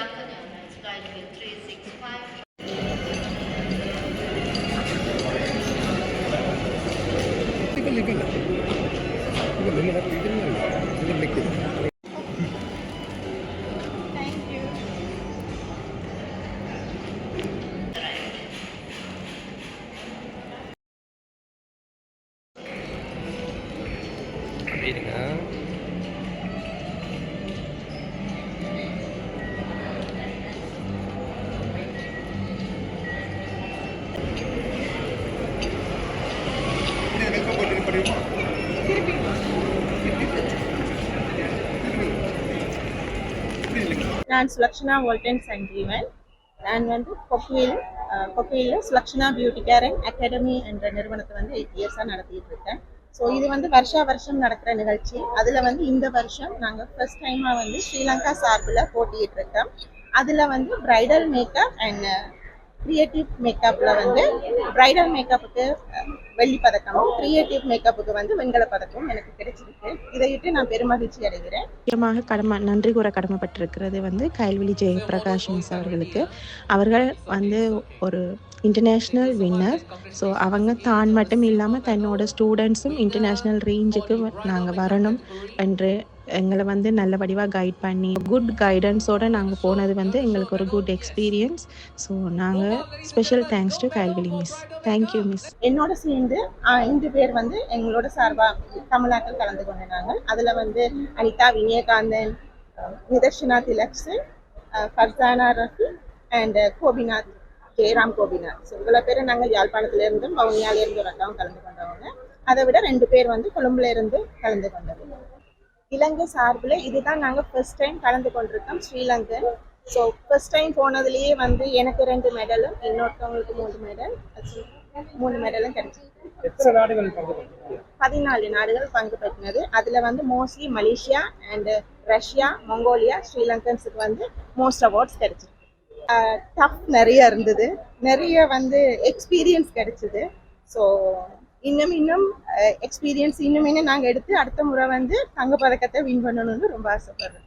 afternoon. It's flight with 365. Thank you. நான் சுலக்ஷனா வோல்டன் சஞ்சீவன். நான் வந்து கொக்கையில் Sulakshana beauty care and academy என்ற நிறுவனத்தை வந்து 8 இயர்ஸாக நடத்திட்டு இருக்கேன். ஸோ இது வந்து வருஷம் நடக்கிற நிகழ்ச்சி. அதில் வந்து இந்த வருஷம் நாங்கள் ஃபர்ஸ்ட் டைமாக வந்து ஸ்ரீலங்கா சார்பில் போட்டிட்டு இருக்கோம். அதில் வந்து பிரைடல் மேக்கப் அண்ட் கிரியேட்டிவ் மேக்கப்பில் வந்து பிரைடல் மேக்கப்புக்கு வெள்ளி பதக்கமும் கிரியேட்டிவ் மேக்கப்புக்கு வந்து வெண்கல பதக்கமும் எனக்கு கிடைச்சிருக்கு. இதையிட்டு நான் பெருமகிழ்ச்சி அடைகிறேன். முக்கியமாக நன்றி கூற கடமைப்பட்டிருக்கிறது வந்து கைல்வெளி ஜெயபிரகாஷ் மிஸ் அவர்களுக்கு. அவர்கள் வந்து ஒரு இன்டர்நேஷ்னல் வின்னர். ஸோ அவங்க தான் மட்டும் இல்லாமல் தன்னோட ஸ்டூடெண்ட்ஸும் இன்டர்நேஷ்னல் ரேஞ்சுக்கு நாங்கள் வரணும் என்று எங்களை வந்து நல்ல வடிவாக கைட் பண்ணி குட் கைடன்ஸோடு நாங்கள் போனது வந்து எங்களுக்கு ஒரு குட் எக்ஸ்பீரியன்ஸ். ஸோ நாங்கள் ஸ்பெஷல் தேங்க்ஸ் டு கைல்வெளி மிஸ். Thank you miss. என்னோட சேர்ந்து 5 பேர் வந்து எங்களோட சார்பாக தமிழ்நாட்டில் கலந்து கொண்டாங்க. அதில் வந்து அனிதா வினயகாந்தன், நிதர்ஷனா திலக்ஷன், ஃபர்சானா ரஃபி அண்ட் கோபிநாத், ஜெயராம் கோபிநாத். ஸோ இவ்வளோ பேர் நாங்கள் யாழ்ப்பாணத்திலேருந்தும் வவுனியாவிலேருந்து ஒரு அக்காவும் கலந்து கொண்டவங்க. அதை விட 2 பேர் வந்து கொழும்புலேருந்து கலந்து கொண்டவங்க. இலங்கை சார்பில் இதுதான் நாங்கள் ஃபர்ஸ்ட் டைம் கலந்து கொண்டிருக்கோம் ஸ்ரீலங்கன். ஸோ ஃபர்ஸ்ட் டைம் போனதுலேயே வந்து எனக்கு 2 மெடலும் இன்னொருத்தவங்களுக்கு 3 மெடலும் கிடைச்சிருக்கு. 14 நாடுகள் பங்கு பெற்றினது. அதில் வந்து mostly Malaysia and Russia, Mongolia, ஸ்ரீலங்கன்ஸுக்கு வந்து மோஸ்ட் அவார்ட்ஸ் கிடைச்சிருக்கு. டஃப் நிறைய இருந்தது, நிறைய வந்து எக்ஸ்பீரியன்ஸ் கிடைச்சிது. ஸோ இன்னும் எக்ஸ்பீரியன்ஸ் இன்னும் நாங்கள் எடுத்து அடுத்த முறை வந்து தங்கப்பதக்கத்தை வின் பண்ணணும்னு ரொம்ப ஆசைப்படுறேன்.